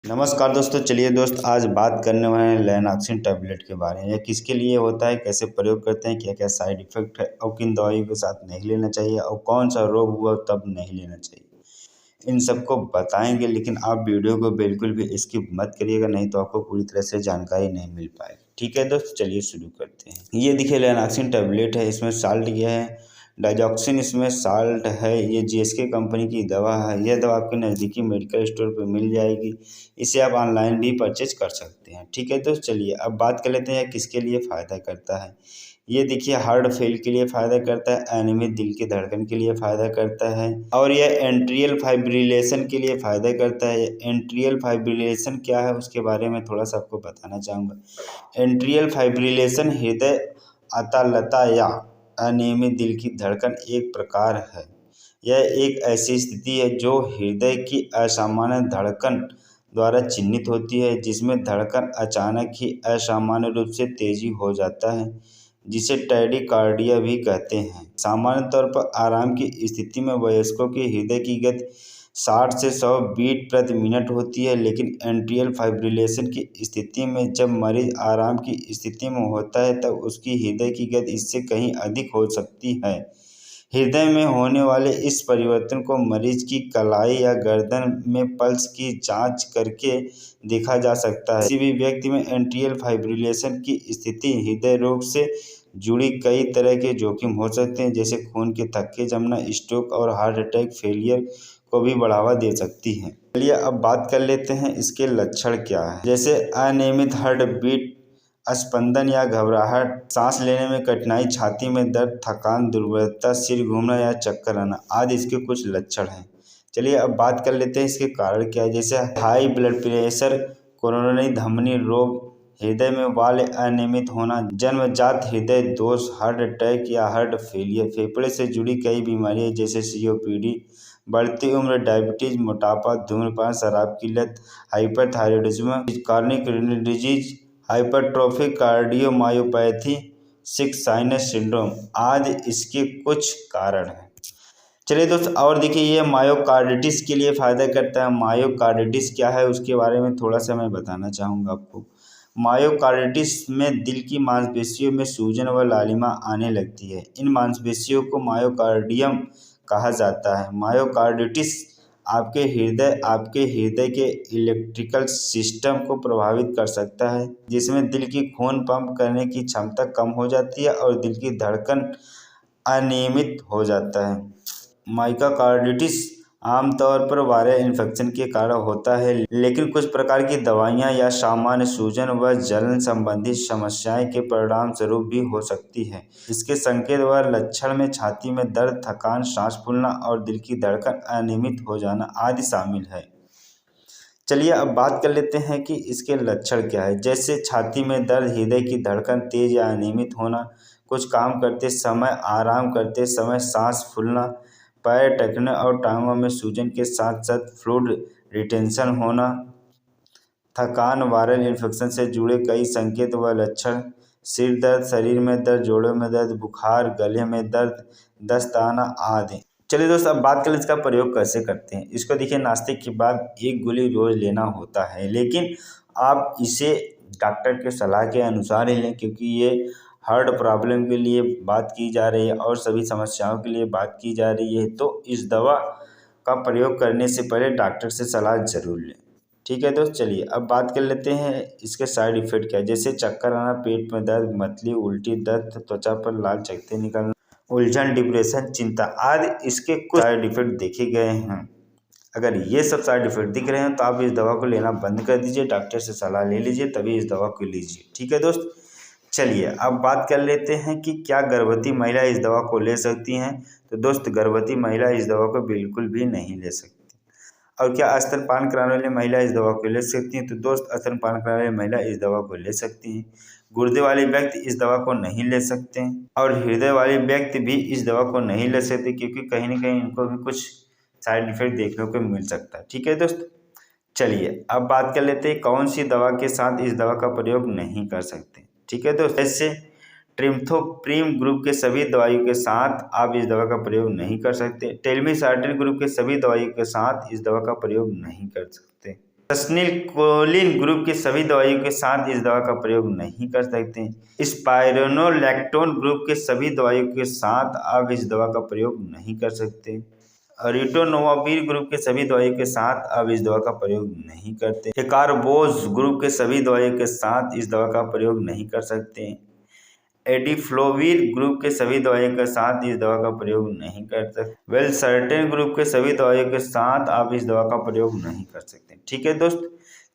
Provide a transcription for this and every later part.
नमस्कार दोस्तों। चलिए दोस्त, आज बात करने वाले हैं लेनाक्सिन टैबलेट के बारे में। यह किसके लिए होता है, कैसे प्रयोग करते हैं, क्या क्या साइड इफ़ेक्ट है और किन दवाइयों के साथ नहीं लेना चाहिए और कौन सा रोग हुआ तब नहीं लेना चाहिए, इन सबको बताएंगे। लेकिन आप वीडियो को बिल्कुल भी स्किप मत करिएगा, नहीं तो आपको पूरी तरह से जानकारी नहीं मिल पाएगी। ठीक है दोस्त, चलिए शुरू करते हैं। ये देखिए लेनाक्सिन टैबलेट है, इसमें साल्ट क्या है, डाइजॉक्सिन इसमें साल्ट है। ये जीएसके कंपनी की दवा है। यह दवा आपके नज़दीकी मेडिकल स्टोर पर मिल जाएगी। इसे आप ऑनलाइन भी परचेज कर सकते हैं। ठीक है दोस्त, चलिए अब बात कर लेते हैं किसके लिए फ़ायदा करता है। ये देखिए हार्ट फेल के लिए फ़ायदा करता है, अनियमित दिल की धड़कन के लिए फ़ायदा करता है और यह एट्रियल फाइब्रिलेशन के लिए फ़ायदा करता है। एट्रियल फाइब्रिलेशन क्या है उसके बारे में थोड़ा सा आपको बताना चाहूँगा। एट्रियल फाइब्रिलेशन हृदय अतालता या अनियमित दिल की धड़कन एक प्रकार है। यह एक ऐसी स्थिति है जो हृदय की असामान्य धड़कन द्वारा चिन्हित होती है, जिसमें धड़कन अचानक ही असामान्य रूप से तेजी हो जाता है, जिसे टैकीकार्डिया भी कहते हैं। सामान्य तौर पर आराम की स्थिति में वयस्कों के हृदय की गति 60 से 100 बीट प्रति मिनट होती है, लेकिन एट्रियल फाइब्रिलेशन की स्थिति में जब मरीज आराम की स्थिति में होता है तब उसकी हृदय की गति इससे कहीं अधिक हो सकती है। हृदय में होने वाले इस परिवर्तन को मरीज की कलाई या गर्दन में पल्स की जांच करके देखा जा सकता है। किसी भी व्यक्ति में एट्रियल फाइब्रिलेशन की स्थिति हृदय रोग से जुड़ी कई तरह के जोखिम हो सकते हैं, जैसे खून के थक्के जमना, स्ट्रोक और हार्ट अटैक फेलियर को भी बढ़ावा दे सकती है। चलिए अब बात कर लेते हैं इसके लक्षण क्या है। जैसे अनियमित हार्ट बीट, स्पंदन या घबराहट, सांस लेने में कठिनाई, छाती में दर्द, थकान, दुर्बलता, सिर घूमना या चक्कर आना आदि इसके कुछ लक्षण हैं। चलिए अब बात कर लेते हैं इसके कारण क्या है। जैसे हाई ब्लड प्रेशर, कोरोनरी धमनी रोग, हृदय में वाल्व अनियमित होना, जन्मजात हृदय दोष, हार्ट अटैक या हार्ट फेलियर, फेफड़े से जुड़ी कई बीमारियां जैसे सीओपीडी, बढ़ती उम्र, डायबिटीज, मोटापा, धूम्रपान, शराब की लत, hyperthyroidism, chronic kidney disease, hypertrophic cardiomyopathy, sick sinus syndrome आदि इसके कुछ कारण हैं। चलिए दोस्त और देखिए ये मायोकार्डिटिस के लिए फ़ायदा करता है। मायोकार्डिटिस क्या है उसके बारे में थोड़ा सा मैं बताना चाहूँगा आपको। मायोकार्डिटिस में दिल की मांसपेशियों में सूजन व लालिमा आने लगती है। इन मांसपेशियों को मायोकार्डियम कहा जाता है। मायोकार्डिटिस आपके हृदय के इलेक्ट्रिकल सिस्टम को प्रभावित कर सकता है, जिसमें दिल की खून पंप करने की क्षमता कम हो जाती है और दिल की धड़कन अनियमित हो जाता है। मायोकार्डिटिस आमतौर पर वायरल इन्फेक्शन के कारण होता है, लेकिन कुछ प्रकार की दवाइयां या सामान्य सूजन व जलन संबंधी समस्याएं के परिणाम स्वरूप भी हो सकती है। इसके संकेत व लक्षण में छाती में दर्द, थकान, सांस फूलना और दिल की धड़कन अनियमित हो जाना आदि शामिल है। चलिए अब बात कर लेते हैं कि इसके लक्षण क्या है। जैसे छाती में दर्द, हृदय की धड़कन तेज या अनियमित होना, कुछ काम करते समय, आराम करते समय सांस फूलना, पैर टखने और टांगों में सूजन के साथ साथ फ्लूइड रिटेंशन होना, थकान, वायरल इन्फेक्शन से जुड़े कई संकेत व लक्षण, सिर दर्द, शरीर में दर्द, जोड़ों में दर्द, बुखार, गले में दर्द, दस्त आना आदि। चलिए दोस्तों अब बात करें इसका प्रयोग कैसे करते हैं। इसको देखिए नाश्ते के बाद एक गोली रोज लेना होता है, लेकिन आप इसे डॉक्टर के सलाह के अनुसार ही लें, क्योंकि ये हार्ट प्रॉब्लम के लिए बात की जा रही है और सभी समस्याओं के लिए बात की जा रही है। तो इस दवा का प्रयोग करने से पहले डॉक्टर से सलाह जरूर लें। ठीक है दोस्त, चलिए अब बात कर लेते हैं इसके साइड इफ़ेक्ट क्या है। जैसे चक्कर आना, पेट में दर्द, मतली, उल्टी, दर्द, त्वचा पर लाल चकत्ते निकलना, उलझन, डिप्रेशन, चिंता आदि इसके कुछ साइड इफ़ेक्ट देखे गए हैं। अगर ये सब साइड इफ़ेक्ट दिख रहे हैं तो आप इस दवा को लेना बंद कर दीजिए, डॉक्टर से सलाह ले लीजिए, तभी इस दवा को लीजिए। ठीक है दोस्त, चलिए अब बात कर लेते हैं कि क्या गर्भवती महिला इस दवा को ले सकती हैं। तो दोस्त गर्भवती महिला इस दवा को बिल्कुल भी नहीं ले सकती। और क्या स्तनपान कराने वाली महिला इस दवा को ले सकती हैं। तो दोस्त स्तनपान कराने वाली महिला इस दवा को ले सकती हैं। गुर्दे वाले व्यक्ति इस दवा को नहीं ले सकते हैं और हृदय वाले व्यक्ति भी इस दवा को नहीं ले सकते, क्योंकि कहीं ना कहीं इनको भी कुछ साइड इफेक्ट देखने को मिल सकता है। ठीक है दोस्त, चलिए अब बात कर लेते हैं कौन सी दवा के साथ इस दवा का प्रयोग नहीं कर सकते। ठीक है दोस्त, जैसे ट्रिम्थोप्रिम ग्रुप के सभी दवाइयों के साथ आप इस दवा का प्रयोग नहीं कर सकते। टेल्मिसार्टिन ग्रुप के सभी दवाइयों के साथ इस दवा का प्रयोग नहीं कर सकते। सस्निलकोलिन ग्रुप के सभी दवाइयों के साथ इस दवा का प्रयोग नहीं कर सकते। स्पाइरोनोलैक्टोन ग्रुप के सभी दवाइयों के साथ आप इस दवा का प्रयोग नहीं कर सकते। रिटोनोवावीर ग्रुप के सभी दवाइयों के साथ आप इस दवा का प्रयोग नहीं करते। एकारबोज ग्रुप के सभी दवाइयों के साथ इस दवा का प्रयोग नहीं कर सकते। एडिफ्लोवीर ग्रुप के सभी दवाइयों के साथ इस दवा का प्रयोग नहीं कर सकते। वेलसर्टेन ग्रुप के सभी दवाइयों के साथ आप इस दवा का प्रयोग नहीं कर सकते। ठीक है दोस्त,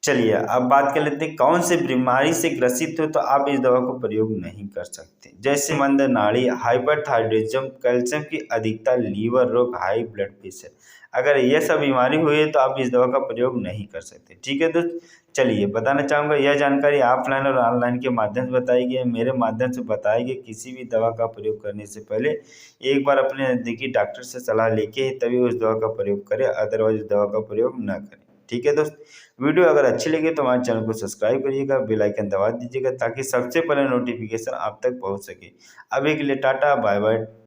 चलिए अब बात कर लेते हैं कौन से बीमारी से ग्रसित हो तो आप इस दवा को प्रयोग नहीं कर सकते। जैसे मंद नाड़ी, हाइपरथायरॉयडिज्म, कैल्शियम की अधिकता, लीवर रोग, हाई ब्लड प्रेशर। अगर यह सब बीमारी हुई है तो आप इस दवा का प्रयोग नहीं कर सकते। ठीक है दोस्त, चलिए बताना चाहूँगा यह जानकारी ऑफलाइन और ऑनलाइन के माध्यम से बताई गई है। मेरे माध्यम से बताई गई किसी भी दवा का प्रयोग करने से पहले एक बार अपने नज़दीकी डॉक्टर से सलाह लेके ही तभी उस दवा का प्रयोग करें, अदरवाइज उस दवा का प्रयोग ना करें। ठीक है दोस्त, वीडियो अगर अच्छी लगे तो हमारे चैनल को सब्सक्राइब करिएगा, बेल आइकन दबा दीजिएगा ताकि सबसे पहले नोटिफिकेशन आप तक पहुंच सके। अभी के लिए टाटा बाय बाय।